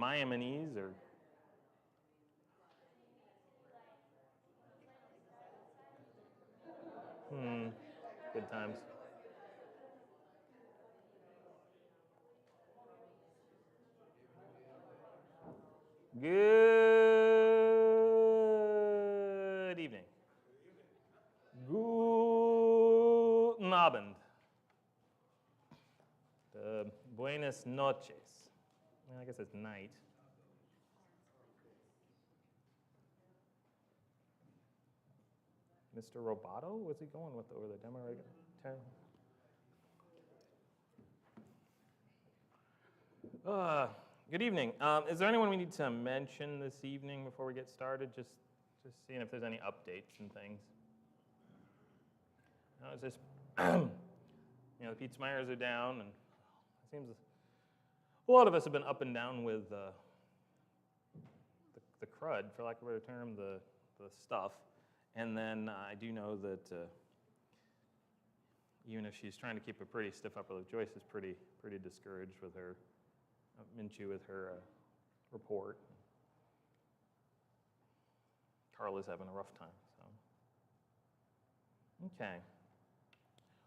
Miaminese or? Good times. Good evening. Guten Abend. Buenas noches. Well, I guess it's night. Mr. Roboto, what's he going with over the demo term? Good evening. Is there anyone we need to mention this evening before we get started? Just seeing if there's any updates and things. No, it's just, the Pete Meyers are down, and it seems a lot of us have been up and down with the crud, for lack of a better term, the stuff. And then I do know that even if she's trying to keep a pretty stiff upper lip, Joyce is pretty discouraged with her, Minchu with her report. Carla's having a rough time, so. Okay.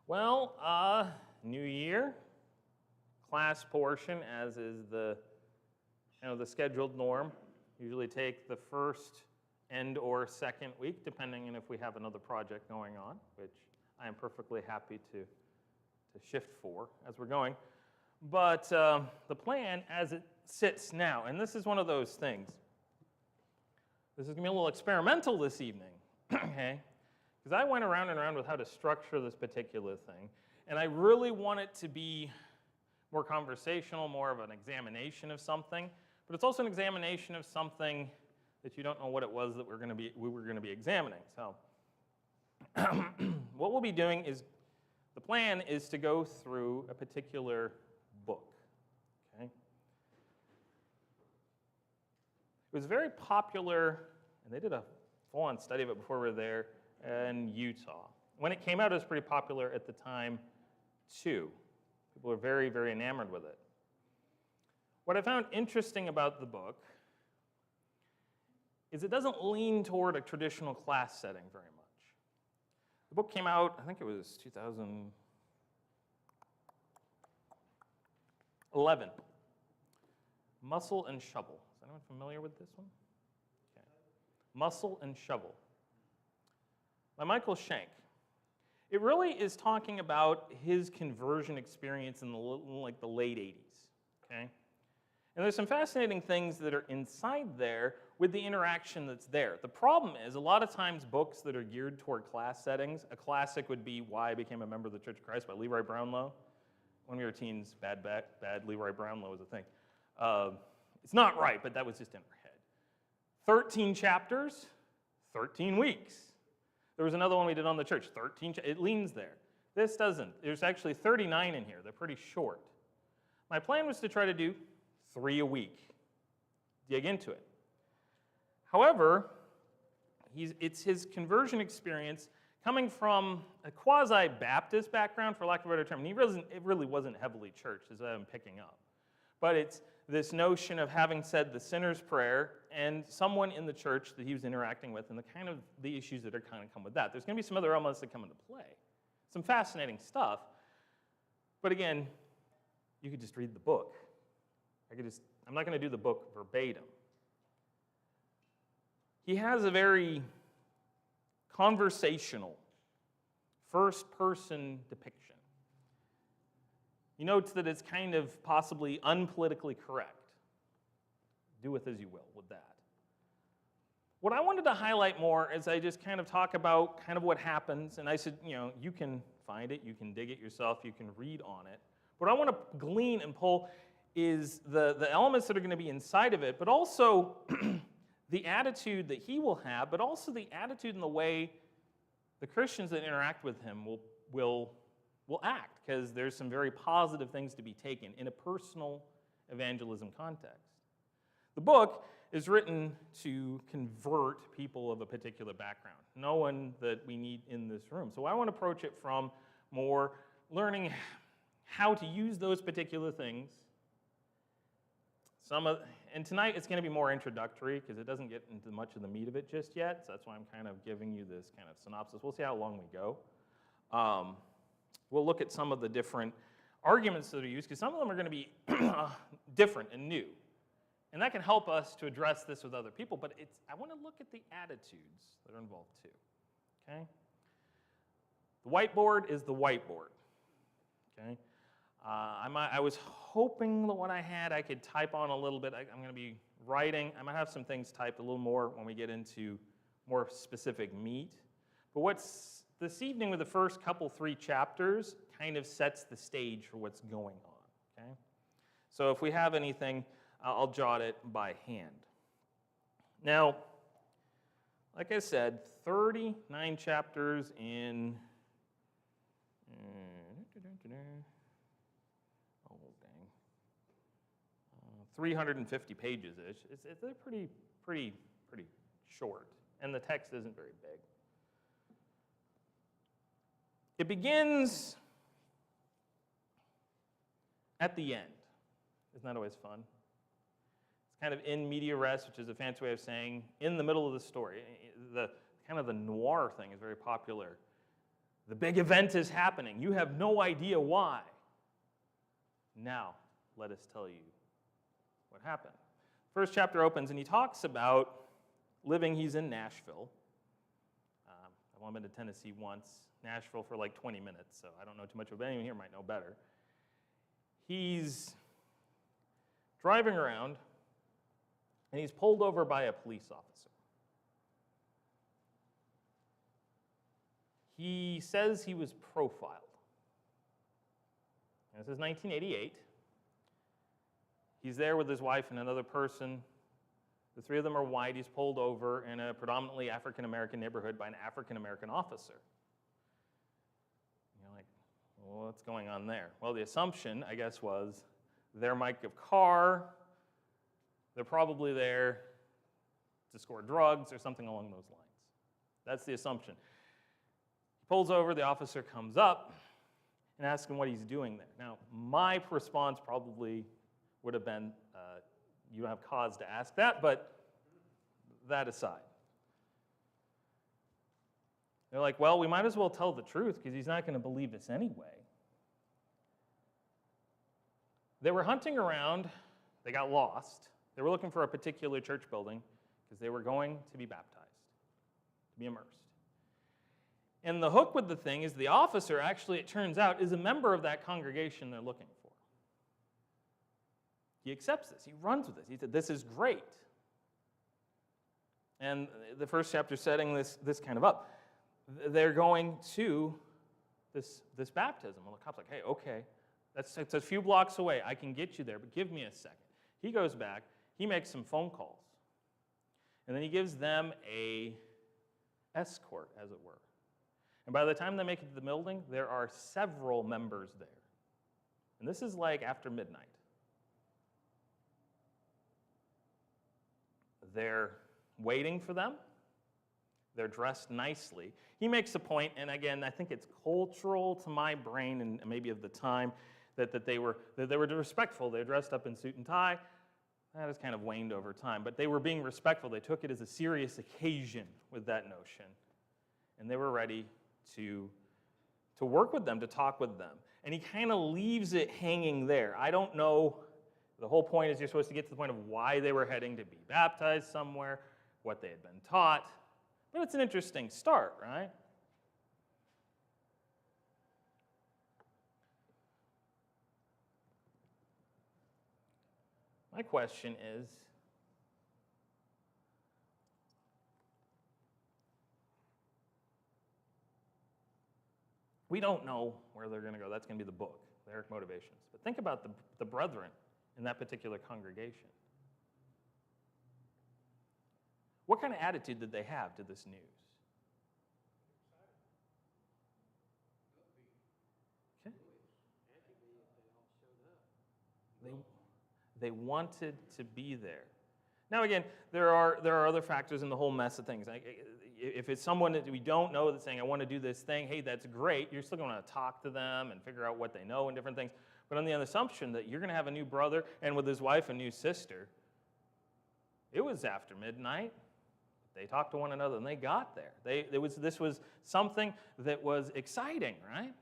Well, new year, class portion, as is the scheduled norm. Usually take the first and or second week, depending on if we have another project going on, which I am perfectly happy to shift for as we're going. But the plan as it sits now, and this is one of those things. This is going to be a little experimental this evening, okay? Because I went around and around with how to structure this particular thing, and I really want it to be more conversational, more of an examination of something, but it's also an examination of something that you don't know what it was that we were going to be examining. So what we'll be doing is, the plan is to go through a particular book, okay? It was very popular, and they did a full-on study of it before we were there, in Utah. When it came out, it was pretty popular at the time, too. People were very, very enamored with it. What I found interesting about the book is it doesn't lean toward a traditional class setting very much. The book came out, I think it was 2011. Muscle and Shovel. Is anyone familiar with this one? Okay. Muscle and Shovel by Michael Shank. It really is talking about his conversion experience in the late 80s, okay? And there's some fascinating things that are inside there with the interaction that's there. The problem is, a lot of times books that are geared toward class settings, a classic would be Why I Became a Member of the Church of Christ by Leroy Brownlow. When we were teens, bad Leroy Brownlow was a thing. It's not right, but that was just in our head. 13 chapters, 13 weeks. There was another one we did on the church, 13, it leans there. This doesn't. There's actually 39 in here. They're pretty short. My plan was to try to do 3 a week, dig into it. However, it's his conversion experience coming from a quasi-Baptist background, for lack of a better term. And it really wasn't heavily churched, as I'm picking up. But it's this notion of having said the sinner's prayer and someone in the church that he was interacting with and the issues that are kind of come with that. There's going to be some other elements that come into play. Some fascinating stuff. But again, you could just read the book. I'm not going to do the book verbatim. He has a very conversational, first-person depiction. He notes that it's kind of possibly unpolitically correct. Do with as you will with that. What I wanted to highlight more is I just kind of talk about kind of what happens, and I said, you can find it, you can dig it yourself, you can read on it. What I want to glean and pull is the elements that are going to be inside of it, but also the attitude that he will have, but also the attitude and the way the Christians that interact with him will act, because there's some very positive things to be taken in a personal evangelism context. The book is written to convert people of a particular background, no one that we need in this room. So I want to approach it from more learning how to use those particular things And tonight it's going to be more introductory because it doesn't get into much of the meat of it just yet. So that's why I'm kind of giving you this kind of synopsis. We'll see how long we go. We'll look at some of the different arguments that are used because some of them are going to be different and new. And that can help us to address this with other people. But I want to look at the attitudes that are involved too. Okay? The whiteboard is the whiteboard. Okay? I was hoping that what I had I could type on a little bit. I'm going to be writing. I might have some things typed a little more when we get into more specific meat. But what's this evening with the first three chapters kind of sets the stage for what's going on. Okay? So if we have anything, I'll jot it by hand. Now, like I said, 39 chapters in 350 pages-ish. They're pretty short, and the text isn't very big. It begins at the end. Isn't that always fun? It's kind of in media res, which is a fancy way of saying in the middle of the story. The kind of the noir thing is very popular. The big event is happening. You have no idea why. Now, let us tell you what happened. First chapter opens, and he talks about he's in Nashville. I've only been to Tennessee once. Nashville for like 20 minutes, so I don't know too much of it. Anyone here might know better. He's driving around, and he's pulled over by a police officer. He says he was profiled. And this is 1988. He's there with his wife and another person. The three of them are white. He's pulled over in a predominantly African-American neighborhood by an African-American officer. You're like, well, what's going on there? Well, the assumption, I guess, was their mic of car. They're probably there to score drugs or something along those lines. That's the assumption. He pulls over. The officer comes up and asks him what he's doing there. Now, my response probably would have been, you don't have cause to ask that, but that aside. They're like, well, we might as well tell the truth because he's not going to believe us anyway. They were hunting around. They got lost. They were looking for a particular church building because they were going to be baptized, to be immersed. And the hook with the thing is the officer, actually, it turns out, is a member of that congregation they're looking for. He accepts this. He runs with this. He said, this is great. And the first chapter setting this kind of up. They're going to this baptism. Well, the cop's like, hey, okay, it's a few blocks away. I can get you there, but give me a second. He goes back. He makes some phone calls. And then he gives them a escort, as it were. And by the time they make it to the building, there are several members there. And this is like after midnight. They're waiting for them. They're dressed nicely. He makes a point, and again, I think it's cultural to my brain and maybe of the time that they were respectful. They were dressed up in suit and tie. That has kind of waned over time, but they were being respectful. They took it as a serious occasion with that notion, and they were ready to work with them, to talk with them. And he kind of leaves it hanging there. I don't know. The whole point is you're supposed to get to the point of why they were heading to be baptized somewhere, what they had been taught. But it's an interesting start, right? My question is, we don't know where they're going to go. That's going to be the book, their motivations. But think about the brethren in that particular congregation. What kind of attitude did they have to this news? Okay. They wanted to be there. Now again, there are other factors in the whole mess of things. If it's someone that we don't know that's saying, I want to do this thing, hey, that's great. You're still going to talk to them and figure out what they know and different things. but on the assumption that you're going to have a new brother and with his wife a new sister. It was after midnight. They talked to one another and they got there. This was something that was exciting, right?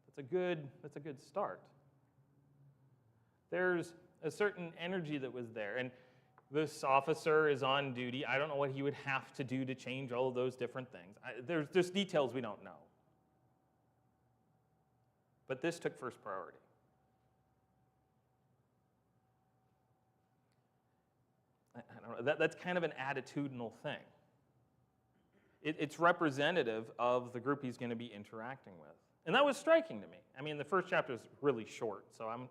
That's a good start. There's a certain energy that was there, and this officer is on duty. I don't know what he would have to do to change all of those different things. There's just details we don't know. But this took first priority. I don't know, that's kind of an attitudinal thing. It's representative of the group he's going to be interacting with. And that was striking to me. I mean, the first chapter is really short, so I'm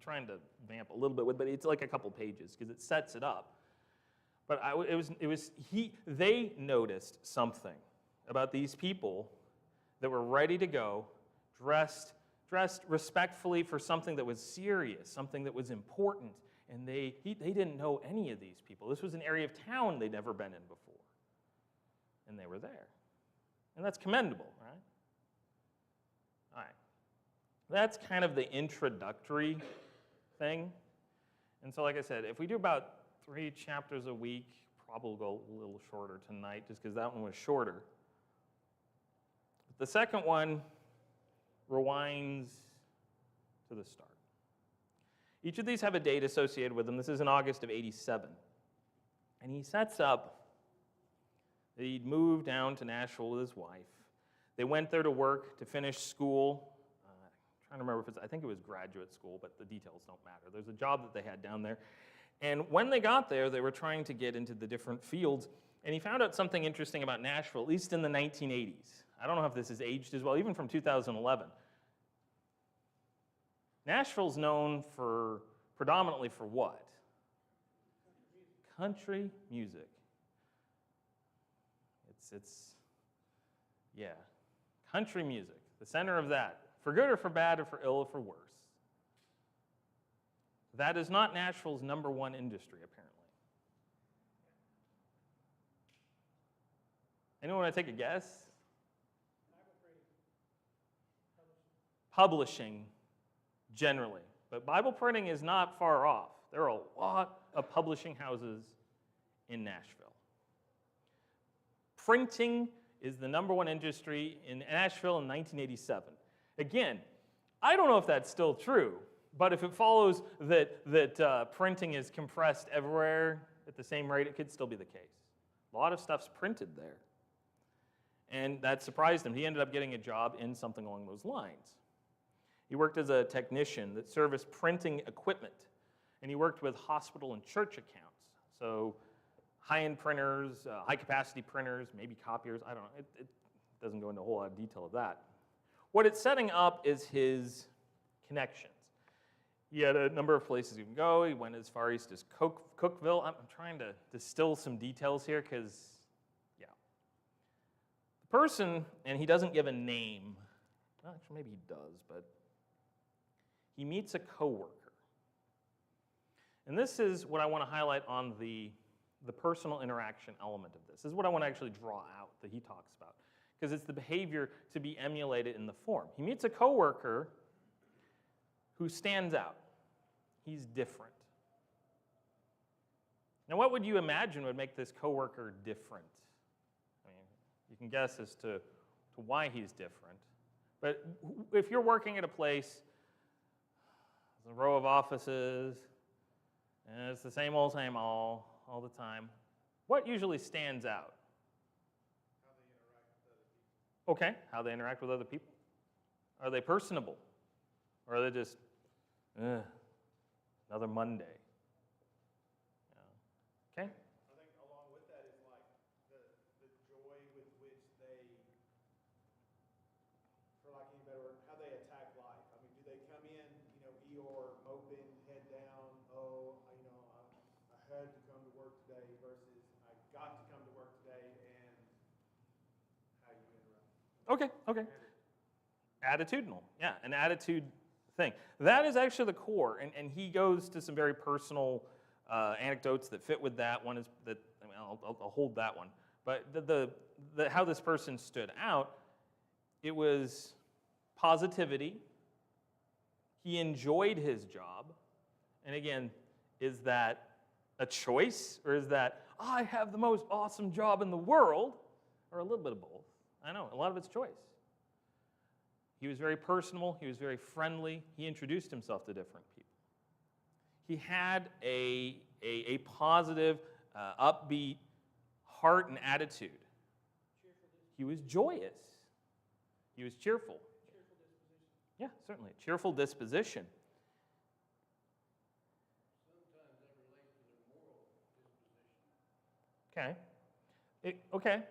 trying to vamp a little bit with it, but it's like a couple pages because it sets it up. But they noticed something about these people that were ready to go, dressed respectfully for something that was serious, something that was important. And they didn't know any of these people. This was an area of town they'd never been in before. And they were there. And that's commendable, right? All right. That's kind of the introductory thing. And so like I said, if we do about 3 chapters a week, probably we'll go a little shorter tonight just because that one was shorter. The second one rewinds to the start. Each of these have a date associated with them. This is in August of '87. And he sets up that he'd moved down to Nashville with his wife. They went there to work, to finish school. I'm trying to remember I think it was graduate school, but the details don't matter. There's a job that they had down there. And when they got there, they were trying to get into the different fields. And he found out something interesting about Nashville, at least in the 1980s. I don't know if this has aged as well, even from 2011. Nashville's known predominantly for what? Country music. Yeah, country music, the center of that, for good or for bad or for ill or for worse. That is not Nashville's #1 industry, apparently. Anyone want to take a guess? Publishing, generally. But Bible printing is not far off. There are a lot of publishing houses in Nashville. Printing is the #1 industry in Nashville in 1987. Again, I don't know if that's still true, but if it follows that printing is compressed everywhere at the same rate, it could still be the case. A lot of stuff's printed there. And that surprised him. He ended up getting a job in something along those lines. He worked as a technician that serviced printing equipment, and he worked with hospital and church accounts. So high-end printers, high-capacity printers, maybe copiers, I don't know. It doesn't go into a whole lot of detail of that. What it's setting up is his connections. He had a number of places he can go. He went as far east as Cookeville. I'm trying to distill some details here because, yeah. The person, and he doesn't give a name. Well, actually, maybe he does, but he meets a coworker. And this is what I want to highlight on the personal interaction element of this. This is what I want to actually draw out that he talks about, because it's the behavior to be emulated in the form. He meets a coworker who stands out. He's different. Now, what would you imagine would make this coworker different? I mean, you can guess as to why he's different. But if you're working at a place, there's a row of offices, and it's the same old all the time, what usually stands out? Okay, how they interact with other people. Are they personable? Or are they just, another Monday? Yeah. Okay? I think along with that is like the joy with which they, for lack of any better word, how they attack life. I mean, do they come in, Eeyore, moping, head down, I had to come to work today versus I got to come to work today, and how you interact. Okay. Attitudinal, yeah, an attitude thing. That is actually the core, and he goes to some very personal anecdotes that fit with that. One is that, I'll hold that one. But how this person stood out, it was positivity, He enjoyed his job. And again, is that a choice? Or is that, I have the most awesome job in the world? Or a little bit of both. I know, a lot of it's choice. He was very personable. He was very friendly. He introduced himself to different people. He had a positive, upbeat heart and attitude. He was joyous. He was cheerful. Yeah, certainly. A cheerful disposition. Okay. Okay.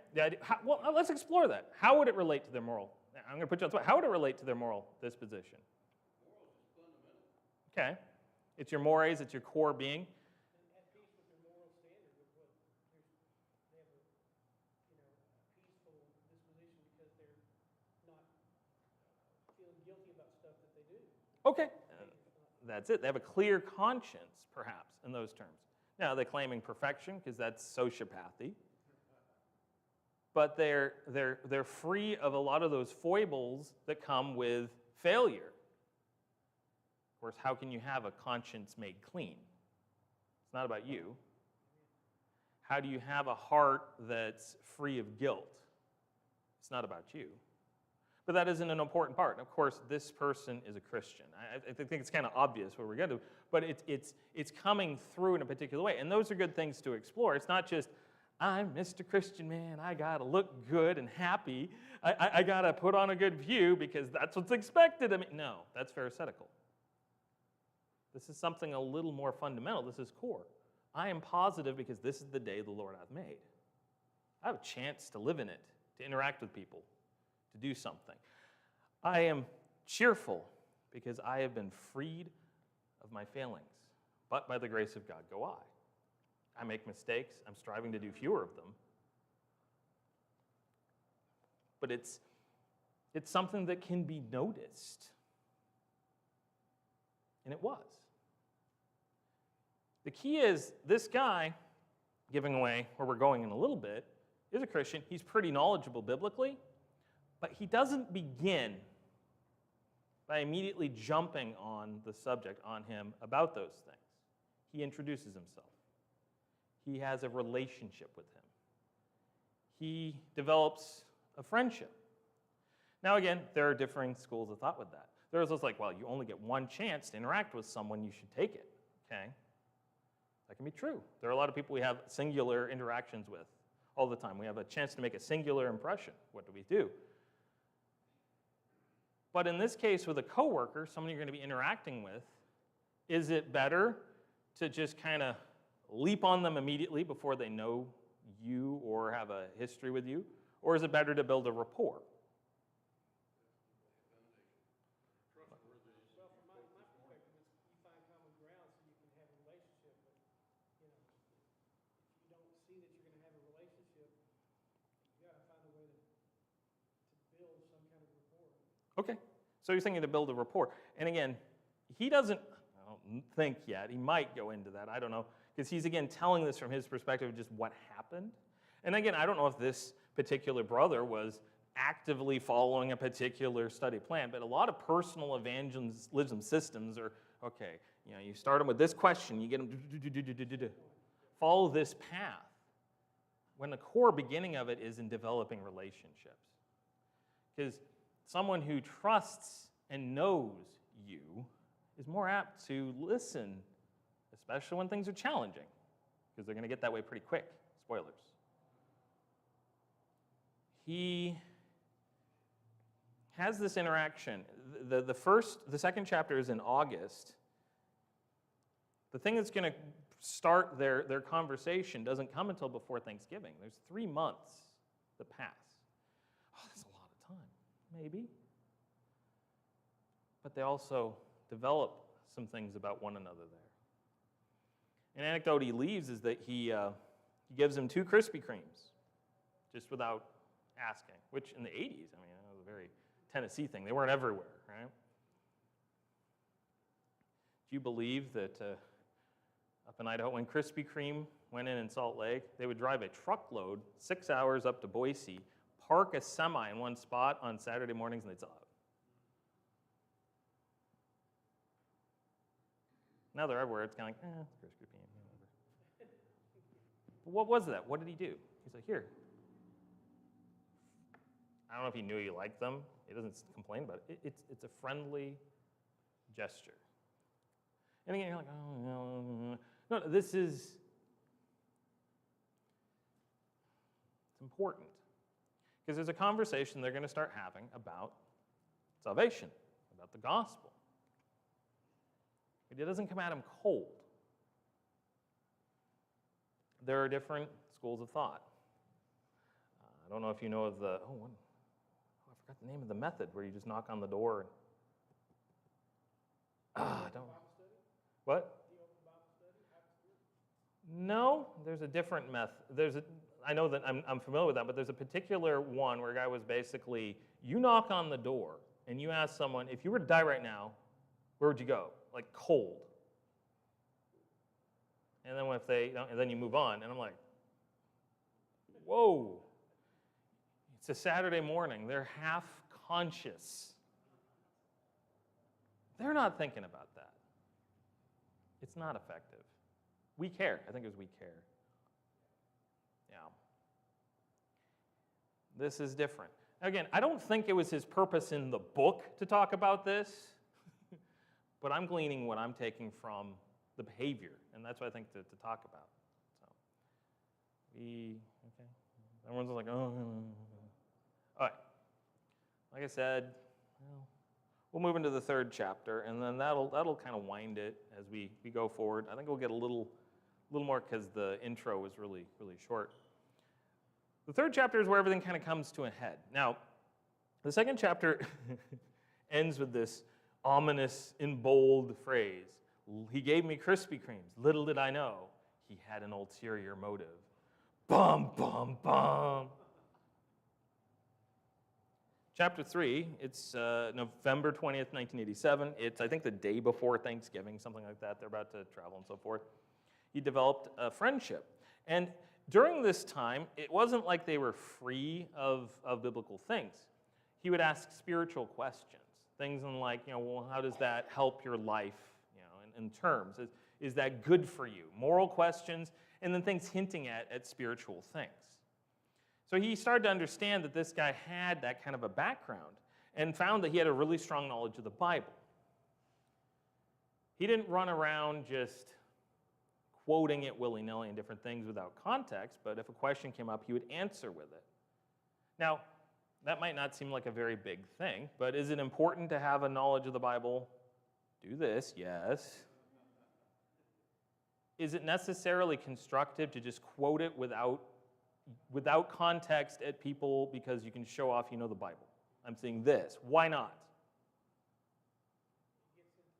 Well, let's explore that. How would it relate to their moral? I'm going to put you on the spot. How would it relate to their moral disposition? Morals is fundamental. Okay. It's your mores. It's your core being. And at peace with their moral standard, with what they have a peaceful disposition because they're not feeling guilty about stuff that they do. Okay. That's it. They have a clear conscience, perhaps, in those terms. Now, they're claiming perfection because that's sociopathy. But they're free of a lot of those foibles that come with failure. Of course, how can you have a conscience made clean? It's not about you. How do you have a heart that's free of guilt? It's not about you. But that isn't an important part. Of course, this person is a Christian. I think it's kind of obvious where we're going to, but it's coming through in a particular way. And those are good things to explore. It's not just, I'm Mr. Christian man, I got to look good and happy. I got to put on a good view because that's what's expected of me. No, that's pharisaical. This is something a little more fundamental. This is core. I am positive because this is the day the Lord hath made. I have a chance to live in it, to interact with people, to do something. I am cheerful because I have been freed of my failings. But by the grace of God go I. I make mistakes. I'm striving to do fewer of them. But it's something that can be noticed. And it was. The key is this guy, giving away where we're going in a little bit, is a Christian. He's pretty knowledgeable biblically, but he doesn't begin by immediately jumping on the subject, on him, about those things. He introduces himself. He has a relationship with him. He develops a friendship. Now again, there are differing schools of thought with that. There's those like, well, you only get one chance to interact with someone, you should take it, okay? That can be true. There are a lot of people we have singular interactions with all the time. We have a chance to make a singular impression. What do we do? But in this case, with a coworker, someone you're going to be interacting with, is it better to just kind of leap on them immediately before they know you or have a history with you? Or is it better to build a rapport? Well, from my perspective, it's you find common ground so you can have a relationship. But, if you don't see that you're going to have a relationship, you got to find a way to build some kind of rapport. Okay, so you're thinking to build a rapport. And again, he doesn't, I don't think yet, he might go into that, I don't know, because he's again telling this from his perspective of just what happened. And again, I don't know if this particular brother was actively following a particular study plan, but a lot of personal evangelism systems are, okay, you start them with this question, you get them, follow this path, when the core beginning of it is in developing relationships. Because someone who trusts and knows you is more apt to listen, especially when things are challenging, because they're going to get that way pretty quick. Spoilers. He has this interaction. The second chapter is in August. The thing that's going to start their conversation doesn't come until before Thanksgiving. There's 3 months that pass. Oh, that's a lot of time. Maybe. But they also develop some things about one another there. An anecdote he leaves is that he gives him 2 Krispy Kremes, just without asking, which in the 80s, that was a very Tennessee thing. They weren't everywhere, right? Do you believe that up in Idaho, when Krispy Kreme went in Salt Lake, they would drive a truckload 6 hours up to Boise, park a semi in one spot on Saturday mornings, and they'd sell out? Now they're everywhere. It's kind of like, it's Krispy Kreme, whatever. But what was that? What did he do? He's like, here. I don't know if he knew you liked them. He doesn't complain about it. It's a friendly gesture. And again, you're like, oh, no, this is, it's important. Because there's a conversation they're going to start having about salvation, about the gospel. It doesn't come at them cold. There are different schools of thought. I don't know if you know of I forgot the name of the method where you just knock on the door. And, I don't. What? No, there's a different method. I know that I'm familiar with that, but there's a particular one where a guy was basically, you knock on the door and you ask someone, if you were to die right now, where would you go? Like cold. And then and then you move on, and I'm like, whoa. It's a Saturday morning. They're half conscious. They're not thinking about that. It's not effective. We care. I think it was we care. Yeah. This is different. Again, I don't think it was his purpose in the book to talk about this, but I'm gleaning what I'm taking from the behavior, and that's what I think to talk about. So, okay. Everyone's like, oh. All right. Like I said, we'll move into the third chapter, and then that'll kind of wind it as we go forward. I think we'll get a little more because the intro was really, really short. The third chapter is where everything kind of comes to a head. Now, the second chapter ends with this ominous, in bold phrase. He gave me Krispy Kremes. Little did I know he had an ulterior motive. Bum, bum, bum. Chapter 3, it's November 20th, 1987. It's, I think, the day before Thanksgiving, something like that. They're about to travel and so forth. He developed a friendship. And during this time, it wasn't like they were free of biblical things. He would ask spiritual questions, things like, well, how does that help your life, in terms? Is that good for you? Moral questions, and then things hinting at spiritual things. So he started to understand that this guy had that kind of a background and found that he had a really strong knowledge of the Bible. He didn't run around just quoting it willy-nilly in different things without context, but if a question came up, he would answer with it. Now, that might not seem like a very big thing, but is it important to have a knowledge of the Bible? Do this, yes. Is it necessarily constructive to just quote it without context at people because you can show off you know the Bible? I'm saying this. Why not? It gets into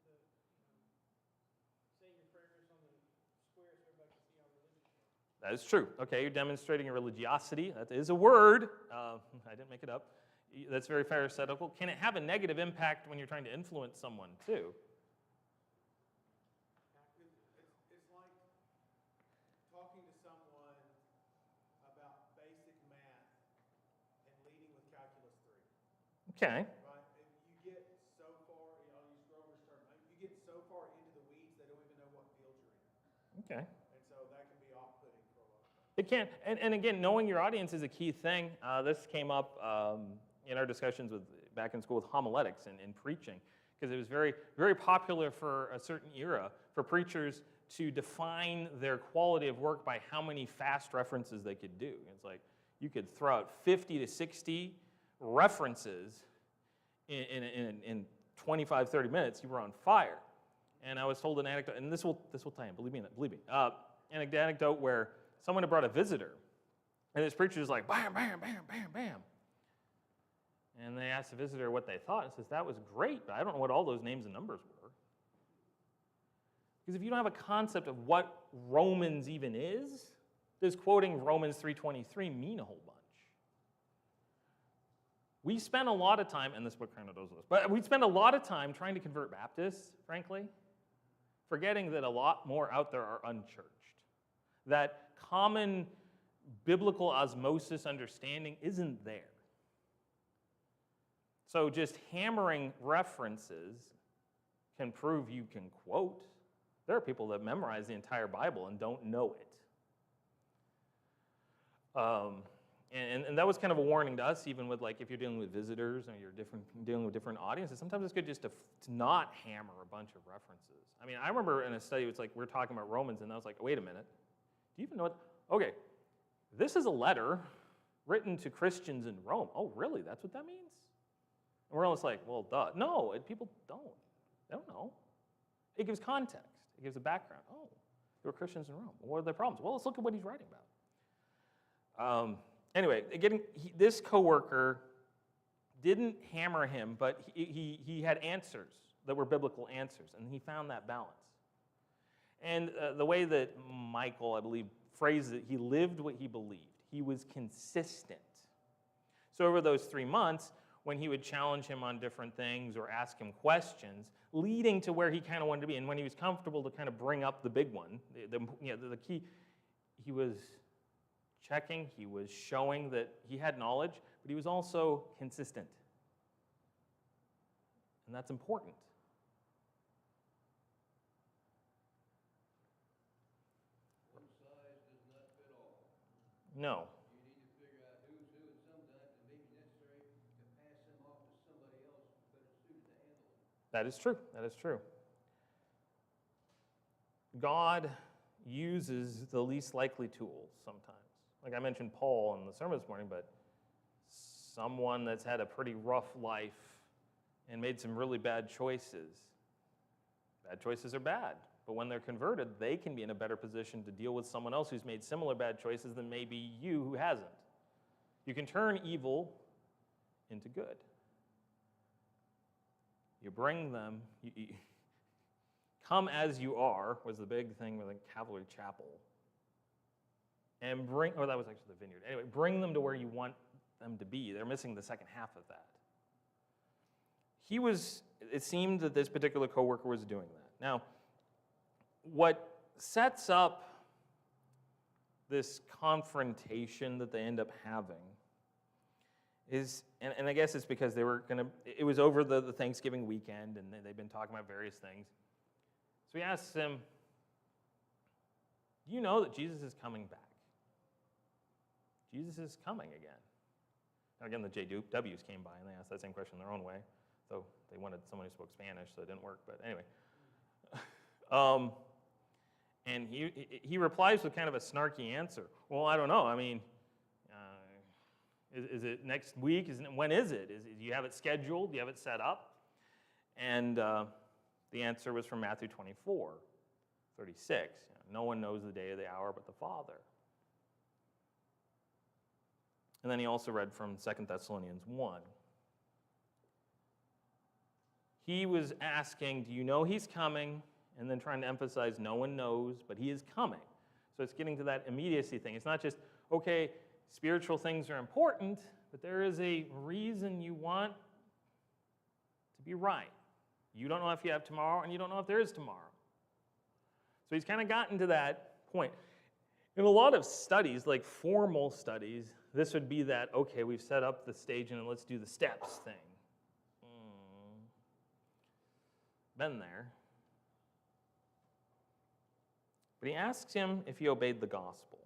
saying your prayers on the square so everybody can see how religious you are. That is true. Okay, you're demonstrating your religiosity. That is a word. I didn't make it up. That's very pharisaical. Can it have a negative impact when you're trying to influence someone too? It's like talking to someone about basic math and leading with calculus 3. Okay. Right? If you get so far, I'll use Grover's term, you get so far into the weeds, they don't even know what field you're in. Okay. And so that can be off-putting for a lot of folks. It can. And again, knowing your audience is a key thing. This came up in our discussions back in school with homiletics and preaching, because it was very, very popular for a certain era for preachers to define their quality of work by how many fast references they could do. It's like you could throw out 50 to 60 references in 25, 30 minutes. You were on fire. And I was told an anecdote, and this will tie in, believe me. An anecdote where someone had brought a visitor, and this preacher was like, bam, bam, bam, bam, bam. And they asked the visitor what they thought. And says, that was great, but I don't know what all those names and numbers were. Because if you don't have a concept of what Romans even is, does quoting Romans 3:23 mean a whole bunch? We spend a lot of time, and this book kind of does this, but we spend a lot of time trying to convert Baptists, frankly, forgetting that a lot more out there are unchurched. That common biblical osmosis understanding isn't there. So just hammering references can prove you can quote, There are people that memorize the entire Bible and don't know it. And that was kind of a warning to us, even with like if you're dealing with visitors or you're dealing with different audiences. Sometimes it's good just to not hammer a bunch of references. I mean, I remember in a study, it's like we're talking about Romans, and I was like, wait a minute, do you even know what? Okay, this is a letter written to Christians in Rome. Oh, really? That's what that means? And we're almost like, well, duh. No, people don't. They don't know. It gives context. It gives a background. Oh, there were Christians in Rome. What are their problems? Well, let's look at what he's writing about. Anyway, this coworker didn't hammer him, but he had answers that were biblical answers, and he found that balance. And the way that Michael, I believe, phrased it, he lived what he believed. He was consistent. So over those 3 months, when he would challenge him on different things or ask him questions, leading to where he kind of wanted to be, and when he was comfortable to kind of bring up the big one, the key, he was checking, he was showing that he had knowledge, but he was also consistent. And that's important. One size does not fit all. No. You need to figure out who's who, and sometimes it may be necessary to pass them off to somebody else who's better suited to handle it. That is true. That is true. God uses the least likely tools sometimes. Like I mentioned Paul in the sermon this morning, but someone that's had a pretty rough life and made some really bad choices. Bad choices are bad, but when they're converted, they can be in a better position to deal with someone else who's made similar bad choices than maybe you who hasn't. You can turn evil into good. You bring them, come as you are, was the big thing with the Calvary Chapel. And that was actually the vineyard. Anyway, bring them to where you want them to be. They're missing the second half of that. It seemed that this particular coworker was doing that. Now, what sets up this confrontation that they end up having is, and I guess it's because it was over the Thanksgiving weekend, and they've been talking about various things. So he asks him, do you know that Jesus is coming back? Jesus is coming again. Now again, the JWs came by, and they asked that same question their own way. So they wanted someone who spoke Spanish, so it didn't work. But anyway. And he replies with kind of a snarky answer. Well, I don't know. I mean, is it next week? When is it? Do you have it scheduled? Do you have it set up? And the answer was from Matthew 24:36. No one knows the day or the hour but the Father. And then he also read from 2 Thessalonians 1. He was asking, do you know he's coming? And then trying to emphasize no one knows, but he is coming. So it's getting to that immediacy thing. It's not just, okay, spiritual things are important, but there is a reason you want to be right. You don't know if you have tomorrow, and you don't know if there is tomorrow. So he's kind of gotten to that point. In a lot of studies, like formal studies, this would be that, okay, we've set up the stage and let's do the steps thing. Been there. But he asks him if he obeyed the gospel.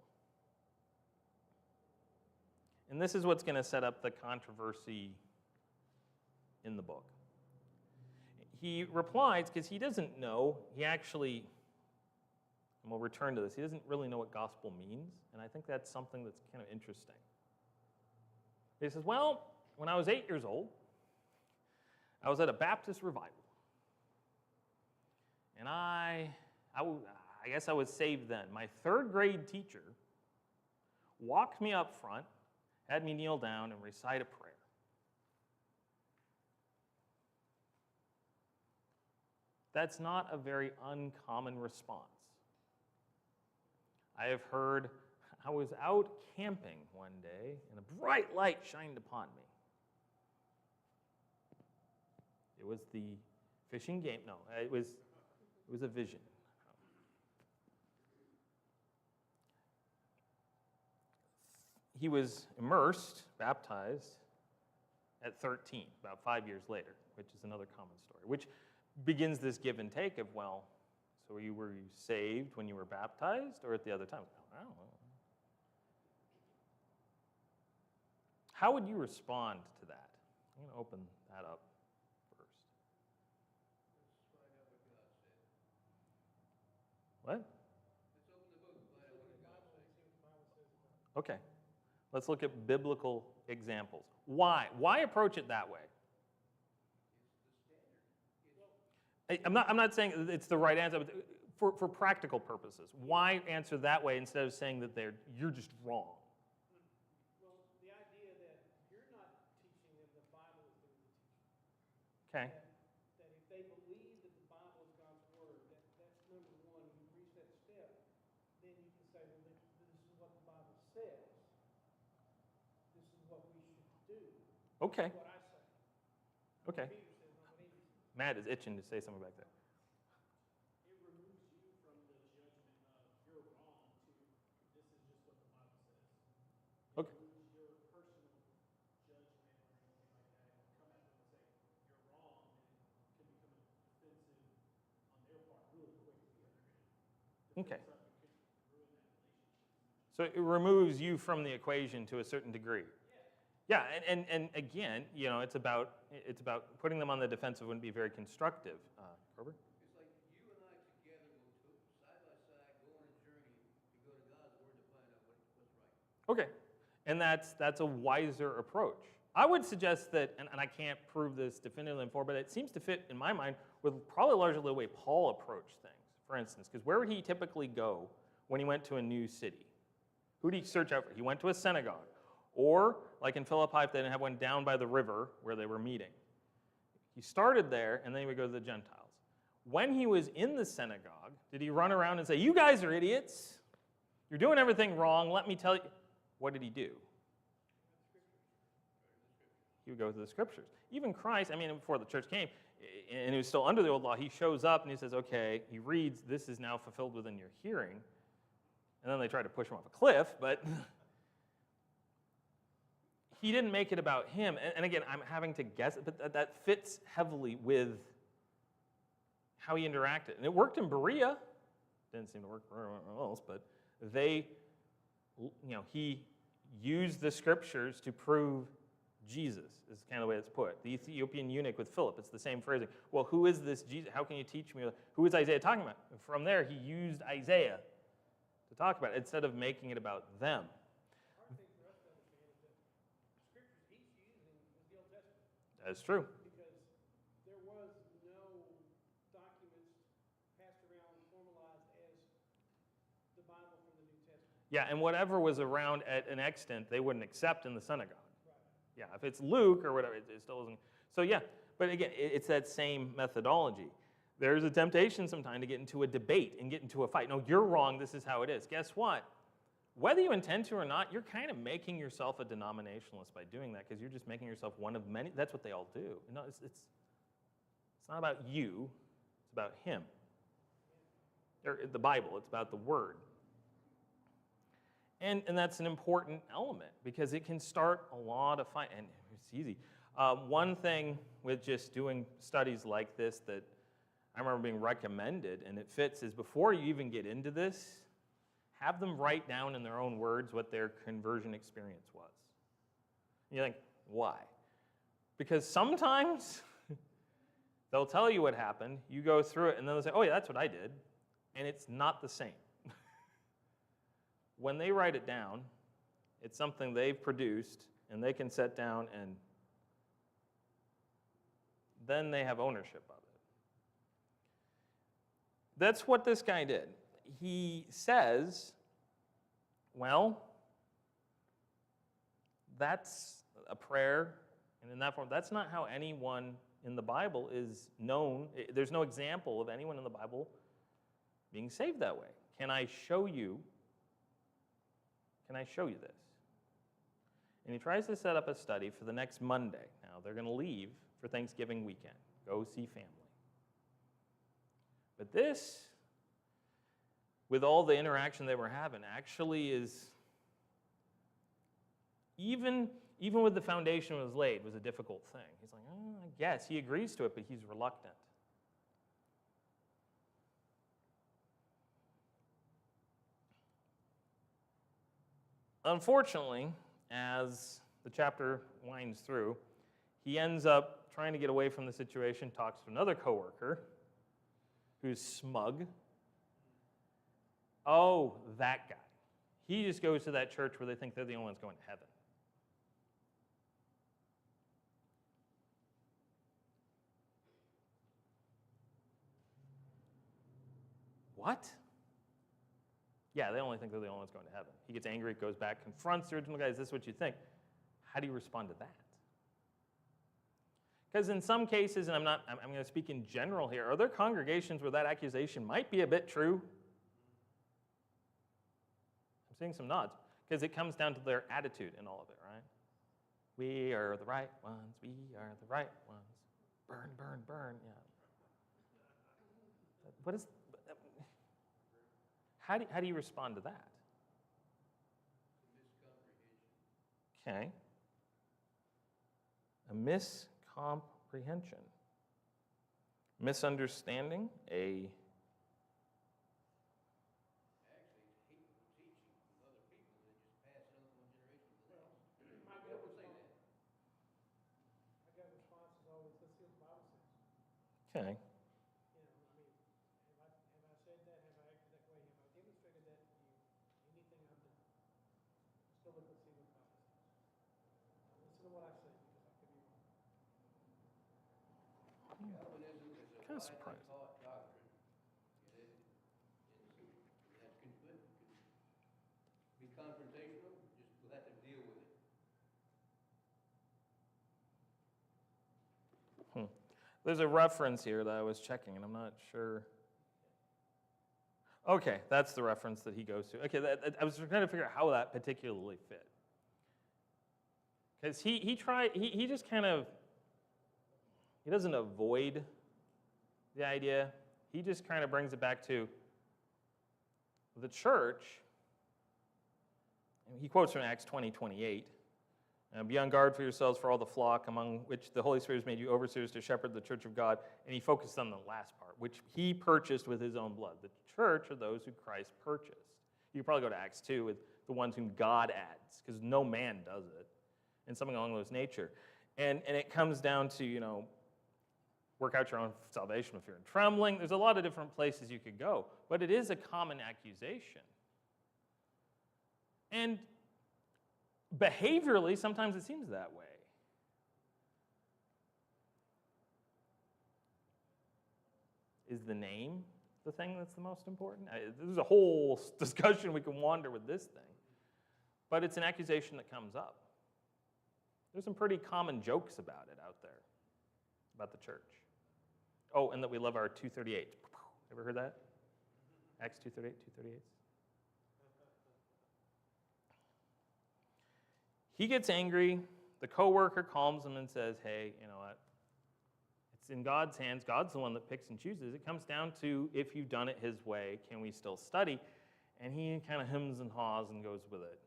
And this is what's going to set up the controversy in the book. He replies, because he doesn't know, he actually, and we'll return to this, he doesn't really know what gospel means, and I think that's something that's kind of interesting. He says, well, when I was 8 years old, I was at a Baptist revival. And I guess I was saved then. My third grade teacher walked me up front, had me kneel down and recite a prayer. That's not a very uncommon response. I have heard, I was out camping one day and a bright light shined upon me. It was the fishing game. No, it was a vision. He was immersed, baptized, at 13, about 5 years later, which is another common story, which begins this give and take of, well, So were you saved when you were baptized or at the other time? I don't know. How would you respond to that? I'm going to open that up first. Let's find out what God said. What? Let's open the book and find out what The God Bible and says. see what the Bible says about it. Okay. Let's look at biblical examples. Why? Why approach it that way? It's the standard. I'm not saying it's the right answer, but for practical purposes, why answer that way instead of saying that you're just wrong? Well, the idea that you're not teaching them the Bible is doing the teaching. Okay. That if they believe that the Bible is God's word, that's number one. You reach that step, then you can say, well, this is what the Bible says. This is what we should do. Okay. What I say. Okay. Peter says, not what Amy says. Matt is itching to say something back there. It removes you from the judgment of you're wrong to this is just what the Bible says. It Okay. removes your personal judgment or anything like that. And come at them and say you're wrong, and it can become offensive on their part really quick because they're going to Okay. defend something could ruin that relationship. So it removes you from the equation to a certain degree. Yeah, and again, it's about putting them on the defensive wouldn't be very constructive. Grover? It's like you and I together will side by side go on a journey to go to God's word to find out what's right. Okay, and that's a wiser approach. I would suggest that, and I can't prove this definitively but it seems to fit in my mind with probably largely the way Paul approached things. For instance, because where would he typically go when he went to a new city? Who did he search out for? He went to a synagogue. Or, like in Philippi, if they didn't have one down by the river where they were meeting. He started there, and then he would go to the Gentiles. When he was in the synagogue, did he run around and say, you guys are idiots. You're doing everything wrong. Let me tell you. What did he do? He would go to the scriptures. Even Christ, before the church came, and he was still under the old law, he shows up and he says, okay, he reads, this is now fulfilled within your hearing. And then they try to push him off a cliff, but he didn't make it about him. And again, I'm having to guess it, but that fits heavily with how he interacted. And it worked in Berea. Didn't seem to work for everyone else, but he used the scriptures to prove Jesus, is kind of the way it's put. The Ethiopian eunuch with Philip, it's the same phrasing. Well, who is this Jesus? How can you teach me? Who is Isaiah talking about? And from there, he used Isaiah to talk about it instead of making it about them. Hard thing for us to understand is that the scriptures he's using is the Old Testament. That's true. Because there was no documents passed around formalized as the Bible from the New Testament. Yeah, and whatever was around at an extent, they wouldn't accept in the synagogue. Right. Yeah, if it's Luke or whatever, it still isn't. So yeah, but again, it's that same methodology. There's a temptation sometimes to get into a debate and get into a fight. No, you're wrong, this is how it is. Guess what? Whether you intend to or not, you're kind of making yourself a denominationalist by doing that because you're just making yourself one of many. That's what they all do. No, it's not about you, it's about him. Or the Bible, it's about the Word. And that's an important element because it can start a lot of fight, and it's easy. One thing with just doing studies like this that I remember being recommended, and it fits, is before you even get into this, have them write down in their own words what their conversion experience was. And you think, why? Because sometimes they'll tell you what happened, you go through it, and then they'll say, oh yeah, that's what I did, and it's not the same. When they write it down, it's something they've produced, and they can sit down and then they have ownership of it. That's what this guy did. He says, well, that's a prayer, and in that form, that's not how anyone in the Bible is known. There's no example of anyone in the Bible being saved that way. Can I show you this? And he tries to set up a study for the next Monday. Now, they're going to leave for Thanksgiving weekend, go see family. But this, with all the interaction they were having, actually is, even with the foundation was laid, was a difficult thing. He's like, oh, I guess. He agrees to it, but he's reluctant. Unfortunately, as the chapter winds through, he ends up trying to get away from the situation, talks to another coworker who's smug. Oh, that guy. He just goes to that church where they think they're the only ones going to heaven. What? Yeah, they only think they're the only ones going to heaven. He gets angry, goes back, confronts the original guy. Is this what you think? How do you respond to that? Because in some cases, and I'm going to speak in general here, are there congregations where that accusation might be a bit true? I'm seeing some nods, because it comes down to their attitude in all of it, right? We are the right ones. We are the right ones. Burn, burn, burn. Yeah. What is? How do you respond to that? Okay. A miscomprehension. Misunderstanding. A My gut response is always, let's see what the Bible says. okay. You know, I mean, have I said that? Have I acted that way? Have I demonstrated that to you? Anything I've done? Let's go look and see what the Bible says. Now listen to what I say, because I could be wrong. Calvinism is a Kind of widely surprised. taught doctrine. That can be confrontational, just we'll have to deal with it. There's a reference here that I was checking, and I'm not sure. Okay, that's the reference that he goes to. Okay, I was trying to figure out how that particularly fit. Because he just kind of, he doesn't avoid the idea. He just kind of brings it back to the church. And he quotes from Acts 20:28. Be on guard for yourselves for all the flock among which the Holy Spirit has made you overseers to shepherd the church of God. And he focused on the last part, which he purchased with his own blood. The church are those who Christ purchased. You could probably go to Acts 2 with the ones whom God adds, because no man does it, and something along those nature. And it comes down to, work out your own salvation with fear and trembling. There's a lot of different places you could go, but it is a common accusation. And behaviorally, sometimes it seems that way. Is the name the thing that's the most important? There's a whole discussion we can wander with this thing. But it's an accusation that comes up. There's some pretty common jokes about it out there, about the church. Oh, and that we love our 238. Ever heard that? Acts 238, 238. He gets angry. The coworker calms him and says, hey, you know what? It's in God's hands. God's the one that picks and chooses. It comes down to, if you've done it his way, can we still study? And he kind of hems and haws and goes with it.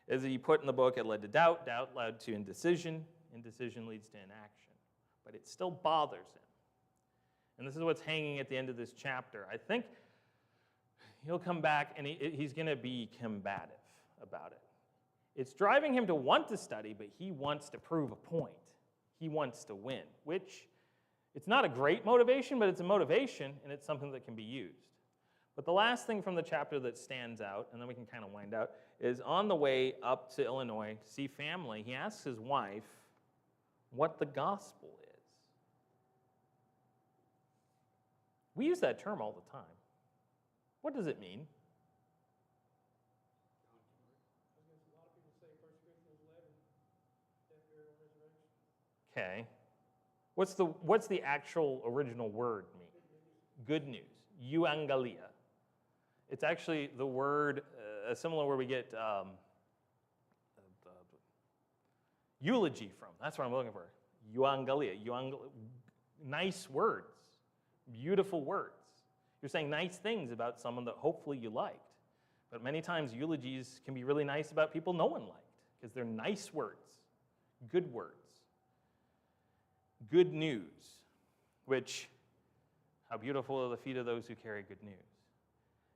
As he put in the book, it led to doubt. Doubt led to indecision. Indecision leads to inaction. But it still bothers him. And this is what's hanging at the end of this chapter. I think he'll come back and he's going to be combative about it. It's driving him to want to study, but he wants to prove a point. He wants to win, which it's not a great motivation, but it's a motivation, and it's something that can be used. But the last thing from the chapter that stands out, and then we can kind of wind out, is on the way up to Illinois to see family, he asks his wife what the gospel is. We use that term all the time. What does it mean? A lot of people say 1 Corinthians 11, death, burial, resurrection. Okay. What's the actual original word mean? Good news. Euangelia. It's actually the word, a similar word we get eulogy from. That's what I'm looking for. Euangelia. Nice words. Beautiful words. You're saying nice things about someone that hopefully you liked. But many times eulogies can be really nice about people no one liked, because they're nice words, good words. Good news, which, how beautiful are the feet of those who carry good news.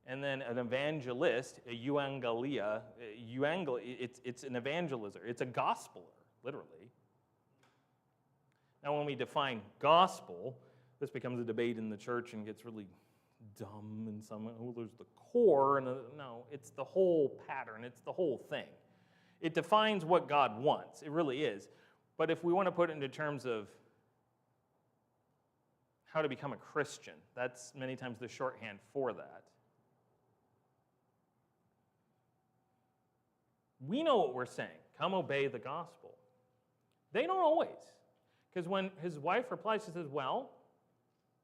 And then an evangelist, a euangelia, it's an evangelizer. It's a gospeler, literally. Now, when we define gospel, this becomes a debate in the church and gets really dumb, and some, oh, there's the core, and no, it's the whole pattern, it's the whole thing. It defines what God wants, it really is. But if we want to put it into terms of how to become a Christian, that's many times the shorthand for that. We know what we're saying. Come obey the gospel. They don't always. Because when his wife replies, she says, well,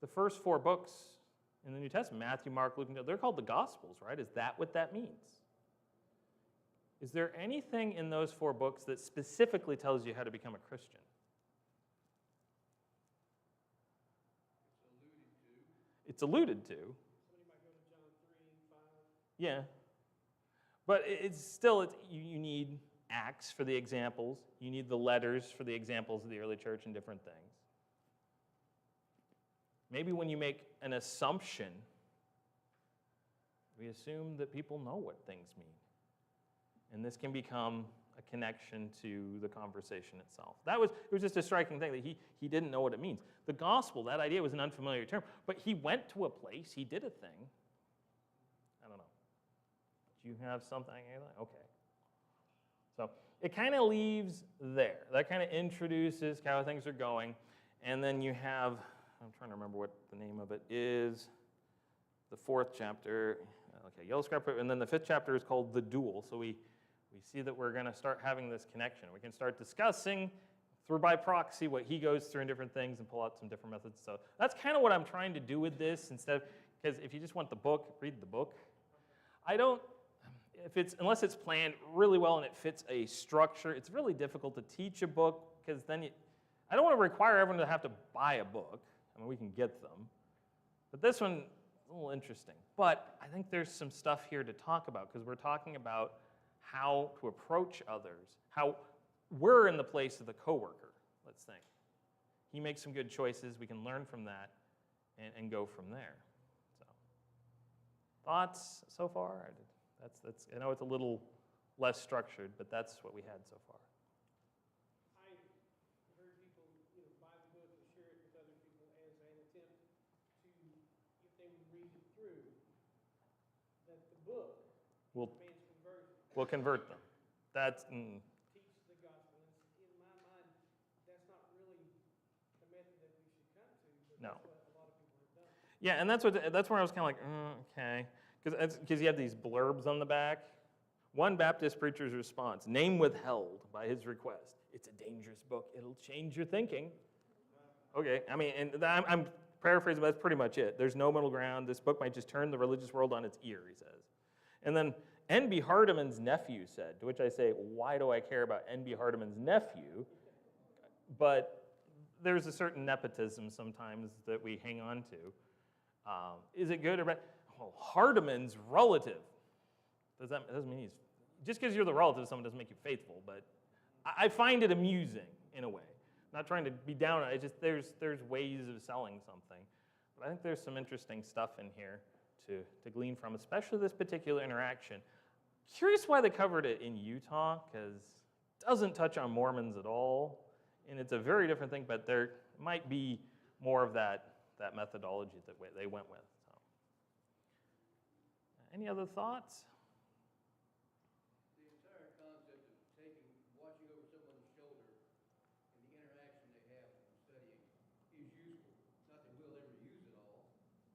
the first 4 books in the New Testament, Matthew, Mark, Luke, and John, they're called the Gospels, right? Is that what that means? Is there anything in those 4 books that specifically tells you how to become a Christian? It's alluded to. Somebody might go to John 3 and 5. Yeah. But it's still, you need Acts for the examples. You need the letters for the examples of the early church and different things. Maybe when you make an assumption, we assume that people know what things mean. And this can become a connection to the conversation itself. It was just a striking thing that he didn't know what it means. The gospel, that idea was an unfamiliar term, but he went to a place, he did a thing. I don't know. Do you have something? Okay. So it kind of leaves there. That kind of introduces how things are going. And then you have, I'm trying to remember what the name of it is, the 4th chapter. Okay, yellow scrap, and then the 5th chapter is called The Duel. So we see that we're going to start having this connection. We can start discussing through by proxy what he goes through in different things and pull out some different methods. So that's kind of what I'm trying to do with this instead, because if you just want the book, read the book. Unless it's planned really well and it fits a structure, it's really difficult to teach a book because then I don't want to require everyone to have to buy a book. I mean, we can get them. But this one is a little interesting. But I think there's some stuff here to talk about because we're talking about how to approach others, how we're in the place of the coworker, let's think. He makes some good choices. We can learn from that and go from there. So, thoughts so far? I know it's a little less structured, but that's what we had so far. I heard people, buy the book and share it with other people as an attempt to, if they would read it through, that the book We'll man's conversion. We'll convert them. That's Teach the gospel. In my mind, that's not really the method that we should come to, but No. that's what a lot of people have done. yeah, and that's where I was kind of like, okay, because you have these blurbs on the back. One Baptist preacher's response: name withheld by his request. It's a dangerous book. It'll change your thinking. Okay, I mean, and I'm paraphrasing, but that's pretty much it. There's no middle ground. This book might just turn the religious world on its ear, he says. And then N.B. Hardeman's nephew said, to which I say, why do I care about N.B. Hardeman's nephew? But there's a certain nepotism sometimes that we hang on to. Is it good or bad? Well, Hardeman's relative. Doesn't mean he's, just because you're the relative of someone doesn't make you faithful, but I find it amusing in a way. I'm not trying to be down on it, just there's ways of selling something. But I think there's some interesting stuff in here to glean from, especially this particular interaction. Curious why they covered it in Utah, because it doesn't touch on Mormons at all, and it's a very different thing, but there might be more of that methodology that they went with. So. Any other thoughts? The entire concept of watching over someone's shoulder and the interaction they have when studying is useful. Not that we'll ever use it all,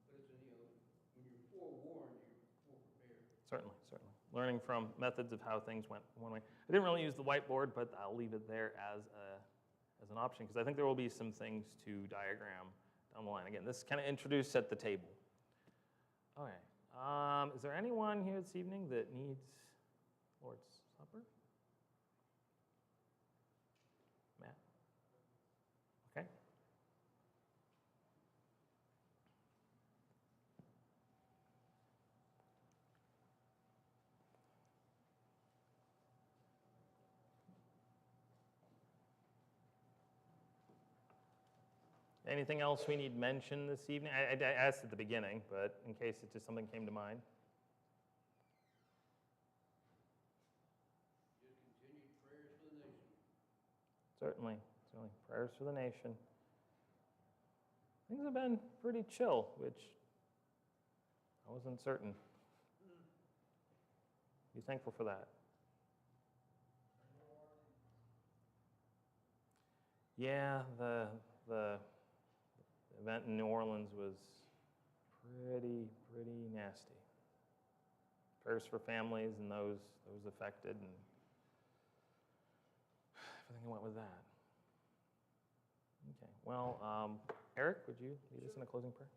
but it's when you're forewarned, you're more prepared. Certainly. Learning from methods of how things went one way. I didn't really use the whiteboard, but I'll leave it there as an option because I think there will be some things to diagram down the line. Again, this is kind of introduced at the table. Okay. Is there anyone here this evening that needs Lord's Supper? Matt? Okay. Anything else we need mentioned this evening? I asked at the beginning, but in case it just something came to mind. Certainly, certainly. Prayers for the nation. Things have been pretty chill, which I wasn't certain. Be thankful for that. Yeah, the event in New Orleans was pretty nasty. Prayers for families and those affected, and everything went with that. Okay. Well, Eric, would you lead us in a closing prayer?